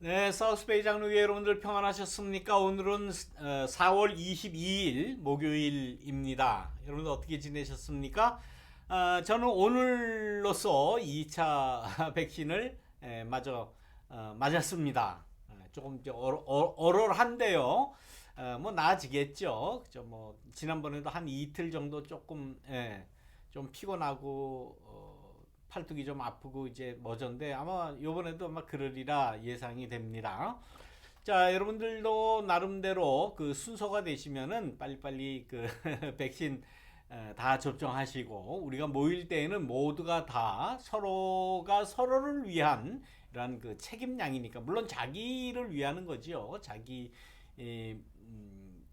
네, 사우스베이 장로교 여러분들 평안하셨습니까? 오늘은 4월 22일 목요일입니다. 여러분들 어떻게 지내셨습니까? 저는 오늘로써 2차 백신을 맞았습니다. 조금 이제 얼얼한데요. 뭐 나아지겠죠. 뭐 지난번에도 한 이틀 정도 조금 좀 피곤하고 팔뚝이 좀 아프고 이제 뭐전데 아마 요번에도 아마 그러리라 예상이 됩니다. 자, 여러분들도 나름대로 그 순서가 되시면은 빨리빨리 그 백신 다 접종하시고 우리가 모일 때에는 모두가 다 서로가 서로를 위한 이런 그 책임량이니까 물론 자기를 위하는 거죠. 자기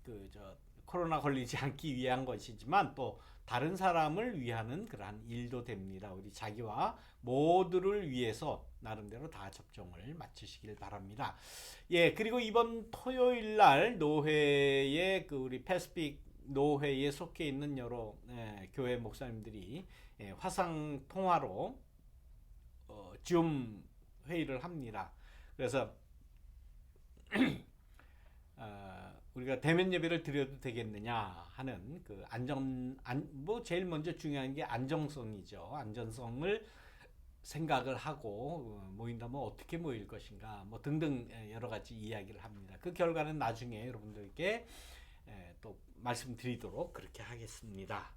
그저 코로나 걸리지 않기 위한 것이지만 또 다른 사람을 위하는 그러한 일도 됩니다. 우리 자기와 모두를 위해서 나름대로 다 접종을 마치시길 바랍니다. 예, 그리고 이번 토요일 날 노회에 그 우리 패스픽 노회에 속해 있는 여러 교회 목사님들이 화상 통화로 줌 회의를 합니다. 그래서 우리가 대면 예배를 드려도 되겠느냐 하는 그 뭐 제일 먼저 중요한 게 안정성이죠. 안전성을 생각을 하고 모인다면 어떻게 모일 것인가 뭐 등등 여러 가지 이야기를 합니다. 그 결과는 나중에 여러분들께 또 말씀드리도록 그렇게 하겠습니다.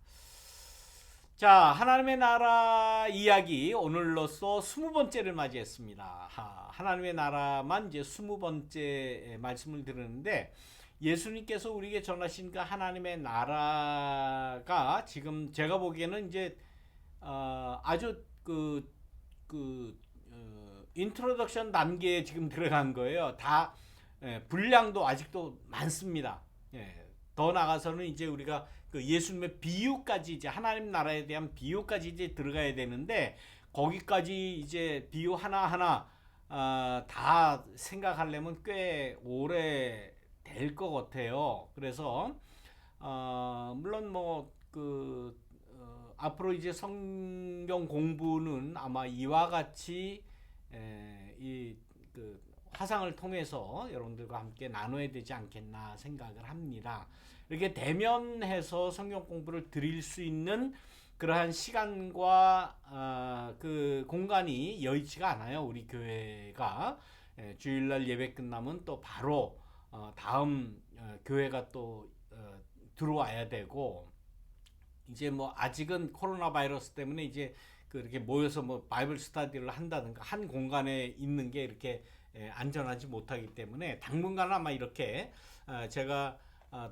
자, 하나님의 나라 이야기 오늘로써 20번째를 맞이했습니다. 하나님의 나라만 이제 20번째 말씀을 들었는데 예수님께서 우리에게 전하신 그 하나님의 나라가 지금 제가 보기에는 이제 아주 인트로덕션 단계에 지금 들어간 거예요. 다 분량도 아직도 많습니다. 더 나가서는 이제 우리가 그 예수님의 비유까지 이제 하나님 나라에 대한 비유까지 이제 들어가야 되는데 거기까지 이제 비유 하나하나 다 생각하려면 꽤 오래 될 것 같아요. 그래서 물론 앞으로 이제 성경 공부는 아마 이와 같이 이그 화상을 통해서 여러분들과 함께 나눠야 되지 않겠나 생각을 합니다. 이렇게 대면해서 성경 공부를 드릴 수 있는 그러한 시간과 그 공간이 여의치가 않아요. 우리 교회가 주일날 예배 끝나면 또 바로 다음 교회가 또 들어와야 되고 이제 뭐 아직은 코로나 바이러스 때문에 이제 그렇게 모여서 뭐 바이블 스터디를 한다든가 한 공간에 있는 게 이렇게 안전하지 못하기 때문에 당분간은 아마 이렇게 제가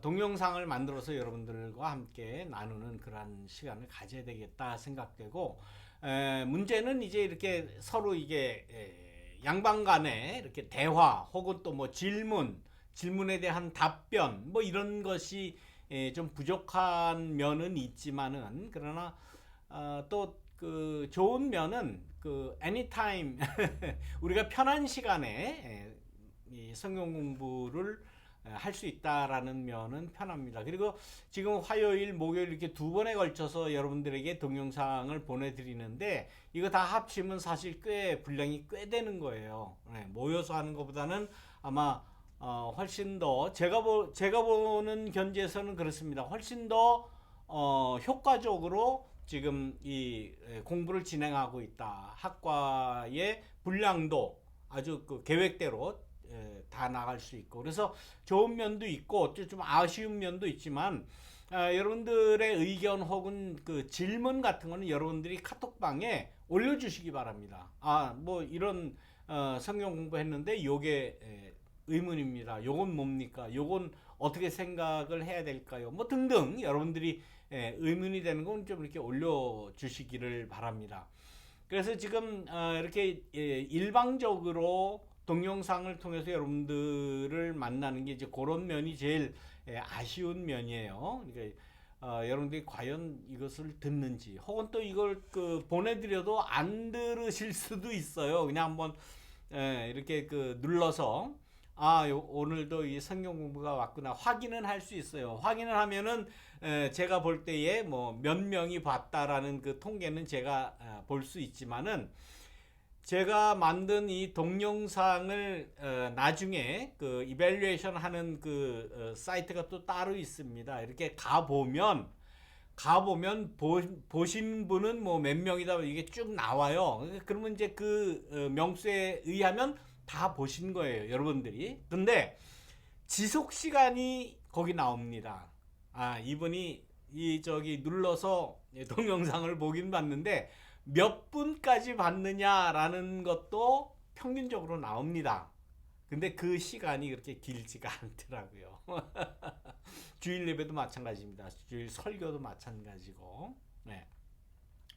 동영상을 만들어서 여러분들과 함께 나누는 그런 시간을 가져야 되겠다 생각되고 문제는 이제 이렇게 서로 이게 양방 간에 이렇게 대화 혹은 또 뭐 질문에 대한 답변 뭐 이런 것이 좀 부족한 면은 있지만은 그러나 또 그 좋은 면은 그 anytime 우리가 편한 시간에 이 성경 공부를 할 수 있다라는 면은 편합니다. 그리고 지금 화요일, 목요일 이렇게 두 번에 걸쳐서 여러분들에게 동영상을 보내드리는데 이거 다 합치면 사실 분량이 꽤 되는 거예요. 모여서 하는 것보다는 아마 훨씬 더 제가 보는 견지에서는 그렇습니다. 훨씬 더 효과적으로 지금 이 공부를 진행하고 있다. 학과의 분량도 아주 그 계획대로 다 나갈 수 있고 그래서 좋은 면도 있고 좀 아쉬운 면도 있지만 여러분들의 의견 혹은 그 질문 같은 거는 여러분들이 카톡방에 올려주시기 바랍니다. 뭐 이런 성경 공부했는데 요게 의문입니다. 요건 뭡니까? 요건 어떻게 생각을 해야 될까요? 뭐 등등 여러분들이 의문이 되는 건 좀 이렇게 올려주시기를 바랍니다. 그래서 지금 이렇게 일방적으로 동영상을 통해서 여러분들을 만나는 게 이제 그런 면이 제일 아쉬운 면이에요. 그러니까 여러분들이 과연 이것을 듣는지 혹은 또 이걸 그 보내드려도 안 들으실 수도 있어요. 그냥 한번 이렇게 그 눌러서 오늘도 이 성경 공부가 왔구나 확인은 할 수 있어요. 확인을 하면은 제가 볼 때에 뭐 몇 명이 봤다라는 그 통계는 제가 볼 수 있지만은 제가 만든 이 동영상을 나중에 그 이밸류에이션 하는 그 사이트가 또 따로 있습니다. 이렇게 가보면 보신 분은 뭐 몇 명이다 이게 쭉 나와요. 그러면 이제 그 명수에 의하면 다 보신 거예요, 여러분들이. 근데 지속 시간이 거기 나옵니다. 이분이 이 저기 눌러서 동영상을 보긴 봤는데 몇 분까지 봤느냐라는 것도 평균적으로 나옵니다. 근데 그 시간이 그렇게 길지가 않더라고요. 주일 예배도 마찬가지입니다. 주일 설교도 마찬가지고. 네.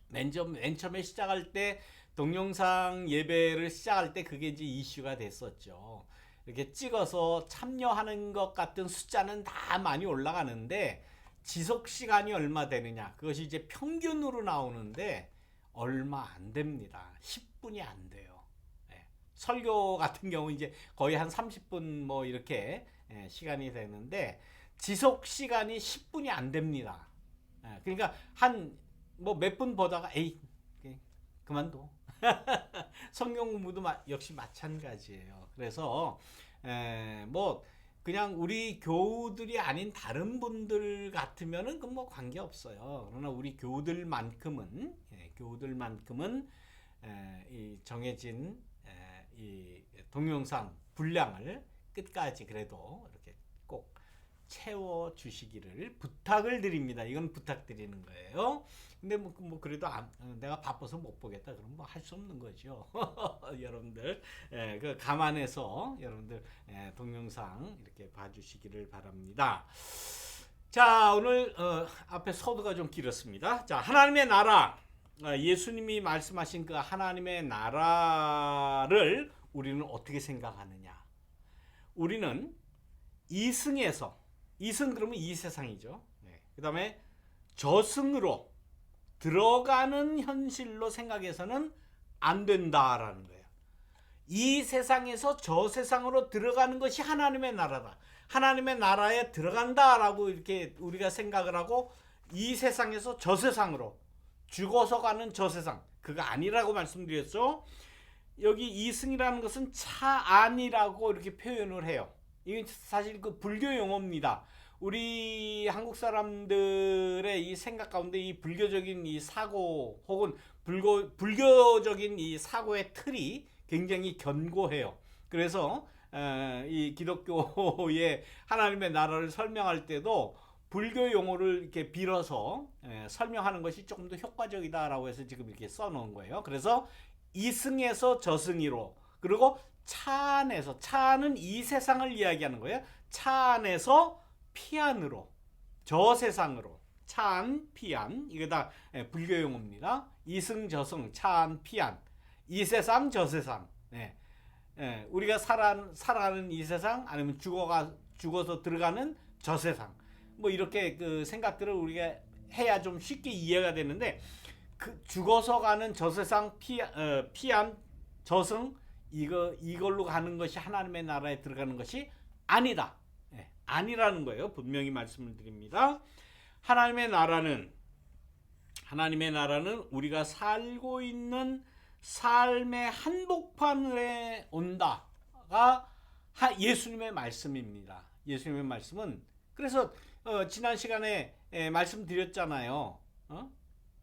맨 처음에 시작할 때 동영상 예배를 시작할 때 그게 이제 이슈가 됐었죠. 이렇게 찍어서 참여하는 것 같은 숫자는 다 많이 올라가는데 지속 시간이 얼마 되느냐, 그것이 이제 평균으로 나오는데 얼마 안 됩니다. 10분이 안 돼요. 예. 설교 같은 경우 이제 거의 한 30분 뭐 이렇게 시간이 되는데 지속 시간이 10분이 안 됩니다. 예. 그러니까 한 뭐 몇 분 보다가 에이 그만둬. 성경 공부도 역시 마찬가지예요. 그래서 뭐 그냥 우리 교우들이 아닌 다른 분들 같으면은 그 뭐 관계 없어요. 그러나 우리 교우들만큼은 이 정해진 이 동영상 분량을 끝까지 그래도 이렇게 꼭 채워 주시기를 부탁을 드립니다. 이건 부탁드리는 거예요. 근데 뭐 그래도 내가 바빠서 못 보겠다 그러면 뭐 할 수 없는 거죠. 여러분들 그 감안해서 여러분들 동영상 이렇게 봐주시기를 바랍니다. 자, 오늘 앞에 서두가 좀 길었습니다. 자, 하나님의 나라, 예수님이 말씀하신 그 하나님의 나라를 우리는 어떻게 생각하느냐? 우리는 이승에서, 이승 그러면 이 세상이죠. 그 다음에 저승으로 들어가는 현실로 생각해서는 안 된다라는 거예요. 이 세상에서 저 세상으로 들어가는 것이 하나님의 나라다. 하나님의 나라에 들어간다라고 이렇게 우리가 생각을 하고 이 세상에서 저 세상으로 죽어서 가는 저 세상, 그거 아니라고 말씀드렸죠. 여기 이승이라는 것은 차안이라고 이렇게 표현을 해요. 이게 사실 그 불교 용어입니다. 우리 한국 사람들의 이 생각 가운데 이 불교적인 이 사고 혹은 불교적인 이 사고의 틀이 굉장히 견고해요. 그래서 이 기독교의 하나님의 나라를 설명할 때도 불교 용어를 이렇게 빌어서 설명하는 것이 조금 더 효과적이다라고 해서 지금 이렇게 써놓은 거예요. 그래서 이승에서 저승이로, 그리고 차 안에서, 차 안은 이 세상을 이야기하는 거예요. 차 안에서 피안으로, 저 세상으로, 차안, 피안, 이게 다 불교 용어입니다. 이승, 저승, 차안, 피안, 이 세상, 저 세상. 우리가 살아가는 이 세상, 아니면 죽어서 들어가는 저 세상. 뭐 이렇게 그 생각들을 우리가 해야 좀 쉽게 이해가 되는데, 그 죽어서 가는 저 세상, 피안, 저승, 이걸로 가는 것이 하나님의 나라에 들어가는 것이 아니다. 아니라는 거예요. 분명히 말씀을 드립니다. 하나님의 나라는 우리가 살고 있는 삶의 한복판에 온다가 예수님의 말씀입니다. 예수님의 말씀은, 그래서 지난 시간에 말씀드렸잖아요.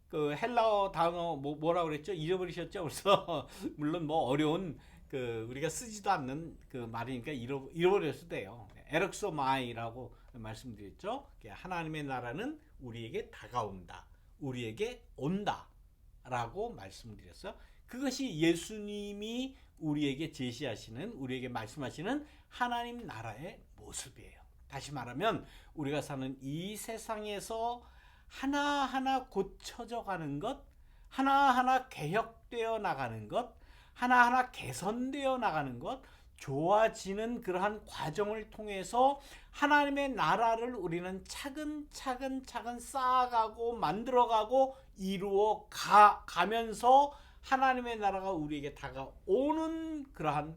그 헬라어 단어 뭐라고 그랬죠? 잊어버리셨죠? 그래서 물론 뭐 어려운 그 우리가 쓰지도 않는 그 말이니까 잃어버릴 수도 돼요. 에럭소마이라고 말씀드렸죠. 하나님의 나라는 우리에게 다가온다, 우리에게 온다라고 말씀드렸어요. 그것이 예수님이 우리에게 제시하시는, 우리에게 말씀하시는 하나님 나라의 모습이에요. 다시 말하면 우리가 사는 이 세상에서 하나하나 고쳐져 가는 것, 하나하나 개혁되어 나가는 것, 하나하나 개선되어 나가는 것, 좋아지는 그러한 과정을 통해서 하나님의 나라를 우리는 차근차근 쌓아가고 만들어가고 이루어 가면서 하나님의 나라가 우리에게 다가오는 그러한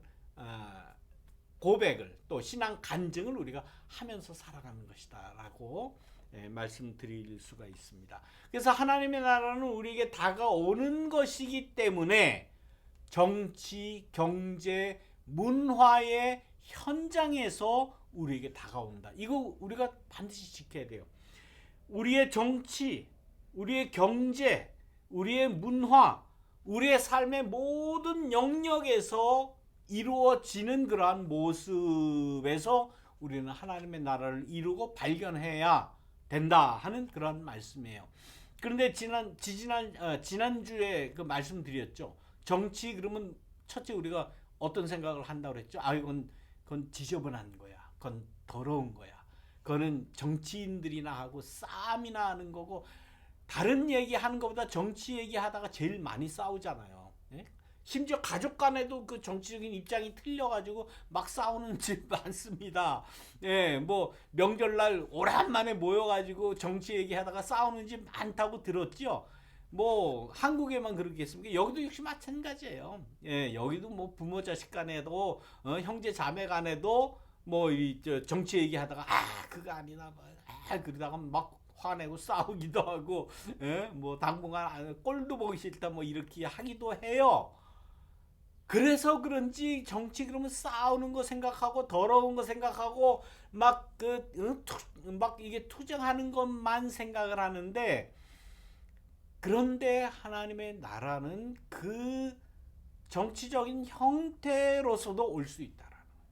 고백을, 또 신앙 간증을 우리가 하면서 살아가는 것이다 라고 말씀드릴 수가 있습니다. 그래서 하나님의 나라는 우리에게 다가오는 것이기 때문에 정치, 경제, 문화의 현장에서 우리에게 다가온다. 이거 우리가 반드시 지켜야 돼요. 우리의 정치, 우리의 경제, 우리의 문화, 우리의 삶의 모든 영역에서 이루어지는 그러한 모습에서 우리는 하나님의 나라를 이루고 발견해야 된다 하는 그런 말씀이에요. 그런데 지난주에 그 말씀드렸죠. 정치 그러면 첫째 우리가 어떤 생각을 한다고 그랬죠? 그건 지저분한 거야. 그건 더러운 거야. 그거는 정치인들이나 하고 싸움이나 하는 거고, 다른 얘기하는 것보다 정치 얘기하다가 제일 많이 싸우잖아요. 예? 심지어 가족 간에도 그 정치적인 입장이 틀려가지고 막 싸우는 집 많습니다. 예, 뭐 명절날 오랜만에 모여가지고 정치 얘기하다가 싸우는 집 많다고 들었죠. 뭐 한국에만 그렇겠습니까? 여기도 역시 마찬가지예요. 예, 여기도 뭐 부모 자식 간에도 형제 자매 간에도 뭐 이 정치 얘기하다가 그거 아니다 뭐, 그러다가 막 화내고 싸우기도 하고, 예? 뭐 당분간 꼴도 보기 싫다 뭐 이렇게 하기도 해요. 그래서 그런지 정치 그러면 싸우는 거 생각하고 더러운 거 생각하고 막 막 이게 투쟁하는 것만 생각을 하는데, 그런데 하나님의 나라는 그 정치적인 형태로서도 올 수 있다라는 거예요.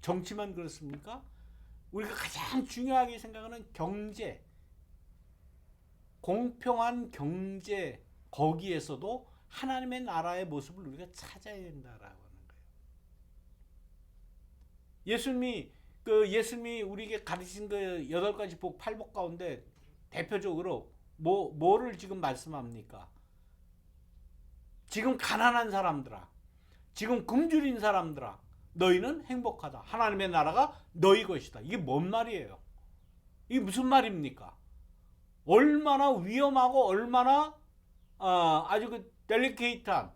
정치만 그렇습니까? 우리가 가장 중요하게 생각하는 경제, 공평한 경제, 거기에서도 하나님의 나라의 모습을 우리가 찾아야 된다라고 하는 거예요. 예수님이 우리에게 가르친 그 8가지 복, 8복 가운데 대표적으로 뭐를 지금 말씀합니까? 지금 가난한 사람들아, 지금 굶주린 사람들아, 너희는 행복하다. 하나님의 나라가 너희 것이다. 이게 뭔 말이에요? 이게 무슨 말입니까? 얼마나 위험하고 얼마나 아주 그 델리케이트한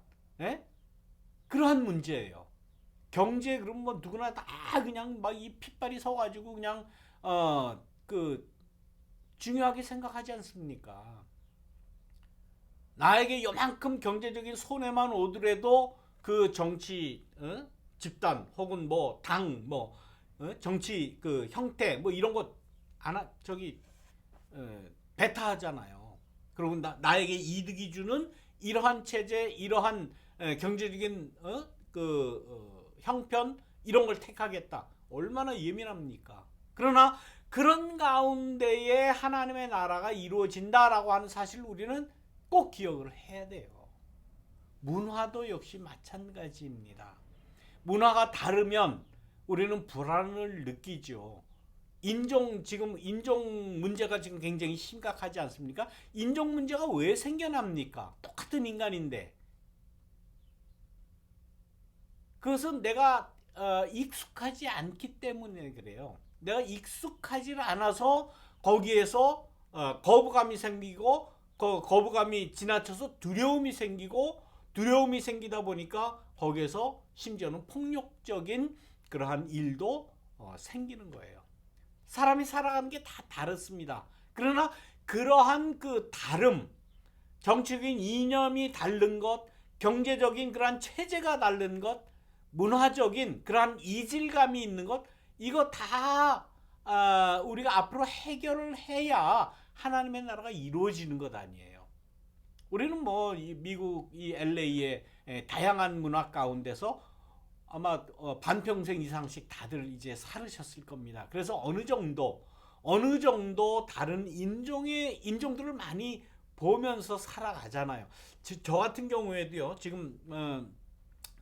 그러한 문제예요. 경제 그럼 뭐 누구나 다 그냥 막 이 핏발이 서가지고 그냥 중요하게 생각하지 않습니까? 나에게 요만큼 경제적인 손해만 오더라도 그 정치 집단 혹은 뭐 당 정치 그 형태 뭐 이런 거 배타하잖아요. 그리고 나에게 이득이 주는 이러한 체제, 이러한 경제적인 형편 이런 걸 택하겠다. 얼마나 예민합니까? 그러나 그런 가운데에 하나님의 나라가 이루어진다라고 하는 사실을 우리는 꼭 기억을 해야 돼요. 문화도 역시 마찬가지입니다. 문화가 다르면 우리는 불안을 느끼죠. 지금 인종 문제가 지금 굉장히 심각하지 않습니까? 인종 문제가 왜 생겨납니까? 똑같은 인간인데. 그것은 내가 익숙하지 않기 때문에 그래요. 내가 익숙하지 않아서 거기에서 거부감이 생기고 거부감이 지나쳐서 두려움이 생기다 보니까 거기에서 심지어는 폭력적인 그러한 일도 생기는 거예요. 사람이 살아가는 게 다 다릅니다. 그러나 그러한 그 다름, 정치적인 이념이 다른 것, 경제적인 그러한 체제가 다른 것, 문화적인 그러한 이질감이 있는 것, 이거 다 우리가 앞으로 해결을 해야 하나님의 나라가 이루어지는 것 아니에요. 우리는 뭐 미국 이 LA의 다양한 문화 가운데서 아마 반평생 이상씩 다들 이제 살으셨을 겁니다. 그래서 어느 정도 다른 인종들을 많이 보면서 살아가잖아요. 저 같은 경우에도요. 지금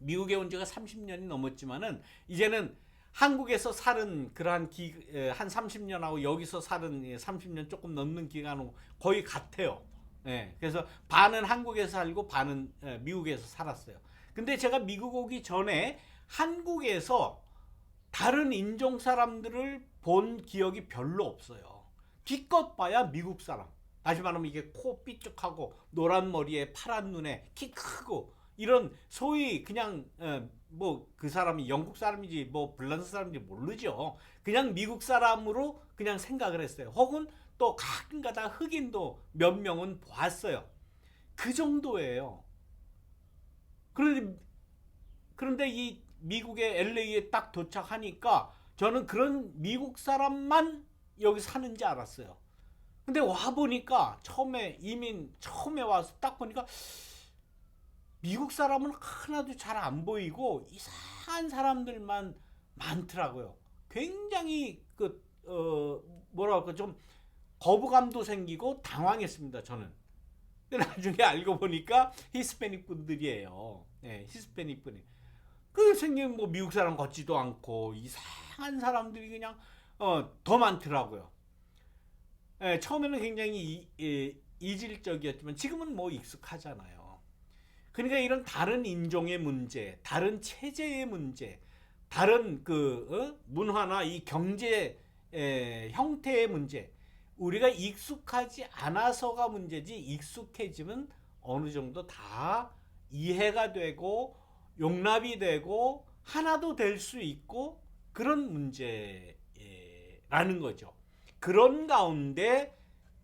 미국에 온 지가 30년이 넘었지만은 이제는 한국에서 살은 그러한 한 30년하고 여기서 살은 30년 조금 넘는 기간으로 거의 같아요. 그래서 반은 한국에서 살고 반은 미국에서 살았어요. 근데 제가 미국 오기 전에 한국에서 다른 인종 사람들을 본 기억이 별로 없어요. 기껏 봐야 미국 사람. 다시 말하면 이게 코 삐죽하고 노란 머리에 파란 눈에 키 크고 이런 소위 그냥 뭐 그 사람이 영국 사람인지 뭐 불란스 사람인지 모르죠. 그냥 미국 사람으로 그냥 생각을 했어요. 혹은 또 가끔가다 흑인도 몇 명은 봤어요. 그 정도예요. 그런데 이 미국의 LA에 딱 도착하니까 저는 그런 미국 사람만 여기 사는지 알았어요. 근데 와 보니까 이민 처음에 와서 딱 보니까 미국 사람은 하나도 잘 안 보이고 이상한 사람들만 많더라고요. 굉장히 뭐랄까 좀 거부감도 생기고 당황했습니다. 저는. 나중에 알고 보니까 히스패닉 분들이에요. 네, 히스패닉 분이. 그 생긴 뭐 미국 사람 같지도 않고 이상한 사람들이 그냥 더 많더라고요. 예, 처음에는 굉장히 이질적이었지만 지금은 뭐 익숙하잖아요. 그러니까 이런 다른 인종의 문제, 다른 체제의 문제, 다른 문화나 이 경제 형태의 문제, 우리가 익숙하지 않아서가 문제지 익숙해지면 어느 정도 다 이해가 되고 용납이 되고 하나도 될 수 있고 그런 문제라는 거죠. 그런 가운데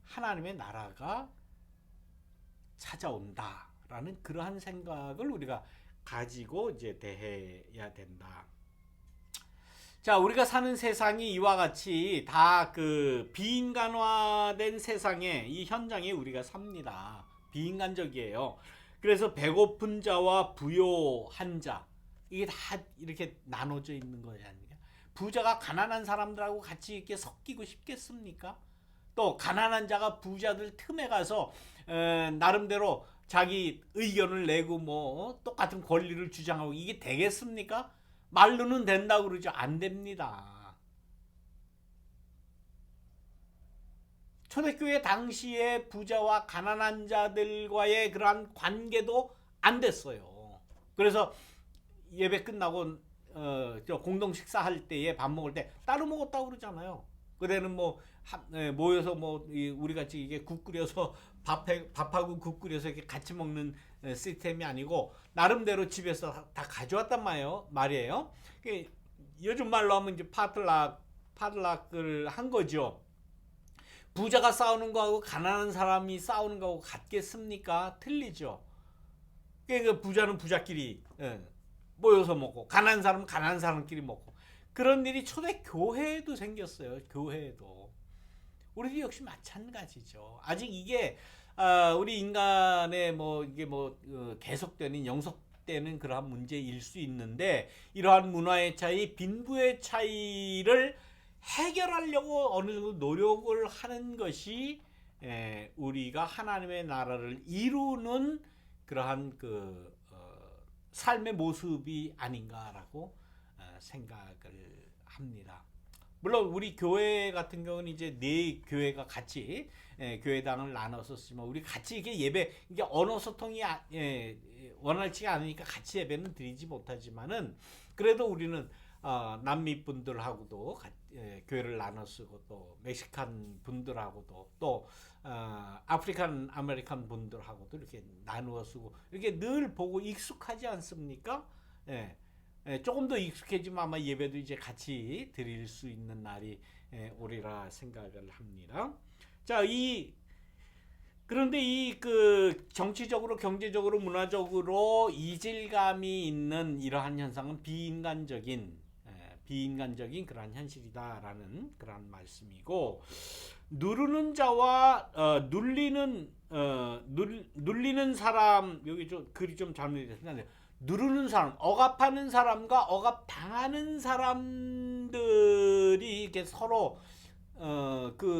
하나님의 나라가 찾아온다라는 그러한 생각을 우리가 가지고 이제 대해야 된다. 자, 우리가 사는 세상이 이와 같이 다 비인간화된 세상에 이 현장에 우리가 삽니다. 비인간적이에요. 그래서 배고픈 자와 부요한 자 이게 다 이렇게 나눠져 있는 거지 않습니까? 부자가 가난한 사람들하고 같이 이렇게 섞이고 싶겠습니까? 또 가난한 자가 부자들 틈에 가서 나름대로 자기 의견을 내고 뭐 똑같은 권리를 주장하고 이게 되겠습니까? 말로는 된다고 그러죠. 안 됩니다. 초대교회 당시에 부자와 가난한 자들과의 그러한 관계도 안 됐어요. 그래서 예배 끝나고 공동 식사할 때에 밥 먹을 때 따로 먹었다고 그러잖아요. 그때는 뭐 모여서 뭐 우리 같이 이게 국 끓여서 밥하고 국 끓여서 이렇게 같이 먹는 시스템이 아니고 나름대로 집에서 다 가져왔단 말이에요. 요즘 말로 하면 이제 파틀락을 한 거죠. 부자가 싸우는 거하고 가난한 사람이 싸우는 거하고 같겠습니까? 틀리죠. 그러니까 부자는 부자끼리 모여서 먹고 가난한 사람은 가난한 사람끼리 먹고 그런 일이 초대 교회에도 생겼어요. 교회에도. 우리도 역시 마찬가지죠. 아직 이게 우리 인간의 이게 계속되는 영속되는 그러한 문제일 수 있는데 이러한 문화의 차이, 빈부의 차이를 해결하려고 어느 정도 노력을 하는 것이 우리가 하나님의 나라를 이루는 그러한 삶의 모습이 아닌가라고 생각을 합니다. 물론 우리 교회 같은 경우는 이제 네 교회가 같이 교회당을 나눠서 쓰지만 우리 같이 이게 예배 이게 언어 소통이 원활치가 않으니까 같이 예배는 드리지 못하지만은 그래도 우리는 남미 분들하고도 교회를 나눠 쓰고 또 멕시칸 분들하고도 또 아프리칸 아메리칸 분들하고도 이렇게 나누어 쓰고 이렇게 늘 보고 익숙하지 않습니까? 조금 더 익숙해지면 아마 예배도 이제 같이 드릴 수 있는 날이 오리라 생각을 합니다. 자, 그런데 정치적으로, 경제적으로, 문화적으로 이질감이 있는 이러한 현상은 비인간적인 그러한 현실이다라는 그러한 말씀이고 누르는 자와 눌리는 사람 여기 좀 글이 좀 잘못됐습니다. 누르는 사람, 억압하는 사람과 억압당하는 사람들이 이렇게 서로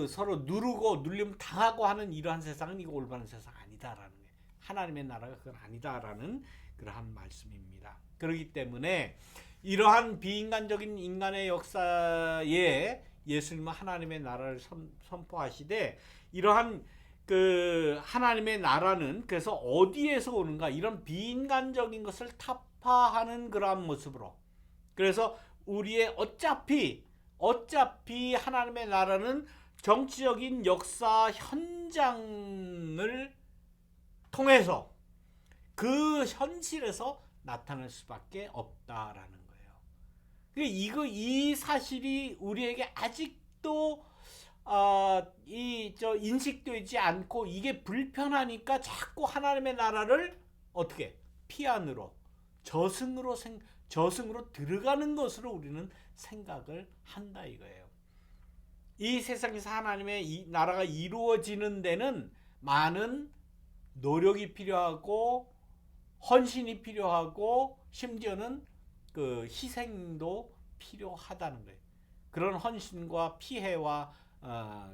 서로 누르고 눌리면 당하고 하는 이러한 세상은 이거 올바른 세상 아니다라는 거예요. 하나님의 나라가 그건 아니다라는 그러한 말씀입니다. 그렇기 때문에 이러한 비인간적인 인간의 역사에 예수님은 하나님의 나라를 선포하시되 이러한 하나님의 나라는 그래서 어디에서 오는가 이런 비인간적인 것을 타파하는 그러한 모습으로 그래서 우리의 어차피 하나님의 나라는 정치적인 역사 현장을 통해서 그 현실에서 나타날 수밖에 없다라는 거예요. 이 사실이 우리에게 아직도 인식되지 않고 이게 불편하니까 자꾸 하나님의 나라를 어떻게 피안으로 저승으로 들어가는 것으로 우리는 생각을 한다 이거예요. 이 세상에서 하나님의 이 나라가 이루어지는 데는 많은 노력이 필요하고 헌신이 필요하고 심지어는 그 희생도 필요하다는 거예요. 그런 헌신과 피해와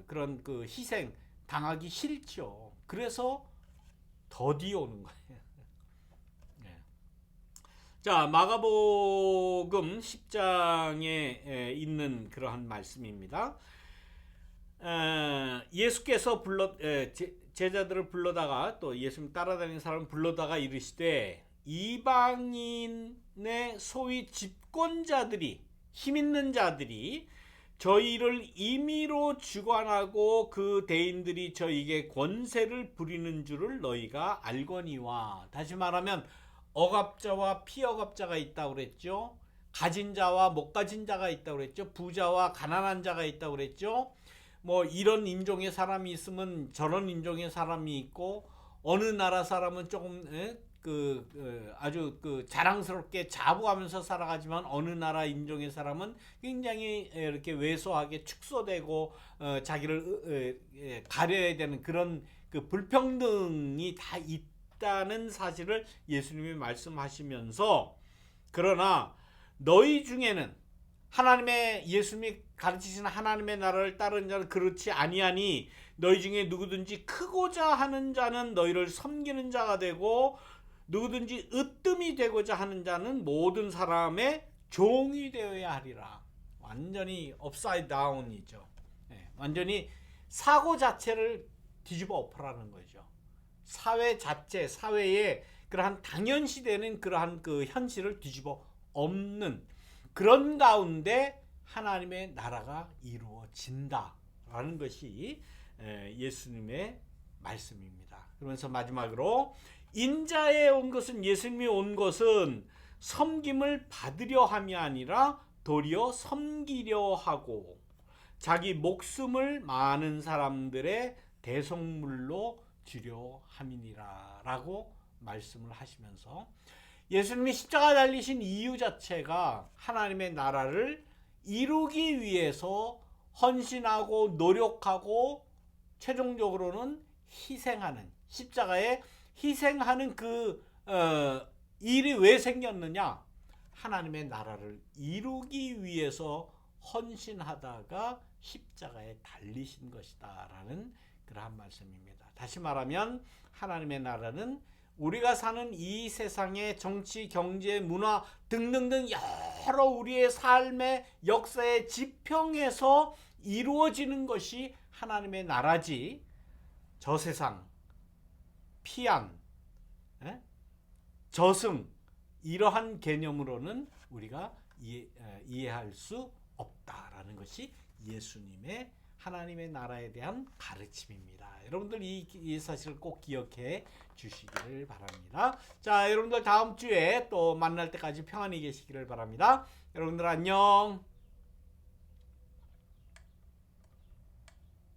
그런 그 희생 당하기 싫죠. 그래서 더디 오는 거예요. 네. 자, 마가복음 10장에 있는 그러한 말씀입니다. 예수께서 제자들을 불러다가 또 예수님 따라다니는 사람을 불러다가 이르시되 이방인의 소위 집권자들이 힘 있는 자들이 저희를 임의로 주관하고 그 대인들이 저희에게 권세를 부리는 줄을 너희가 알거니와. 다시 말하면 억압자와 피억압자가 있다고 그랬죠. 가진 자와 못 가진 자가 있다고 그랬죠. 부자와 가난한 자가 있다고 그랬죠. 뭐 이런 인종의 사람이 있으면 저런 인종의 사람이 있고 어느 나라 사람은 조금 아주 자랑스럽게 자부하면서 살아가지만 어느 나라 인종의 사람은 굉장히 이렇게 왜소하게 축소되고 자기를 가려야 되는 그런 그 불평등이 다 있다는 사실을 예수님이 말씀하시면서 그러나 너희 중에는 하나님의 예수님이 가르치신 하나님의 나라를 따르는 자는 그렇지 아니하니 너희 중에 누구든지 크고자 하는 자는 너희를 섬기는 자가 되고 누구든지 으뜸이 되고자 하는 자는 모든 사람의 종이 되어야 하리라. 완전히 업사이드 다운이죠. 네, 완전히 사고 자체를 뒤집어 엎으라는 거죠. 사회 자체, 사회에 그러한 당연시되는 그러한 그 현실을 뒤집어 엎는 그런 가운데 하나님의 나라가 이루어진다라는 것이 예수님의 말씀입니다. 그러면서 마지막으로 인자에 온 것은 예수님이 온 것은 섬김을 받으려 함이 아니라 도리어 섬기려 하고 자기 목숨을 많은 사람들의 대속물로 주려 함이니라 라고 말씀을 하시면서 예수님이 십자가 달리신 이유 자체가 하나님의 나라를 이루기 위해서 헌신하고 노력하고 최종적으로는 희생하는 십자가에 희생하는 그 일이 왜 생겼느냐? 하나님의 나라를 이루기 위해서 헌신하다가 십자가에 달리신 것이다 라는 그러한 말씀입니다. 다시 말하면 하나님의 나라는 우리가 사는 이 세상의 정치, 경제, 문화 등등등 여러 우리의 삶의 역사의 지평에서 이루어지는 것이 하나님의 나라지 저 세상, 피안, 저승 이러한 개념으로는 우리가 이해할 수 없다라는 것이 예수님의 하나님의 나라에 대한 가르침입니다. 여러분들 이 사실을 꼭 기억해 주시기를 바랍니다. 자, 여러분들 다음 주에 또 만날 때까지 평안히 계시기를 바랍니다. 여러분들 안녕.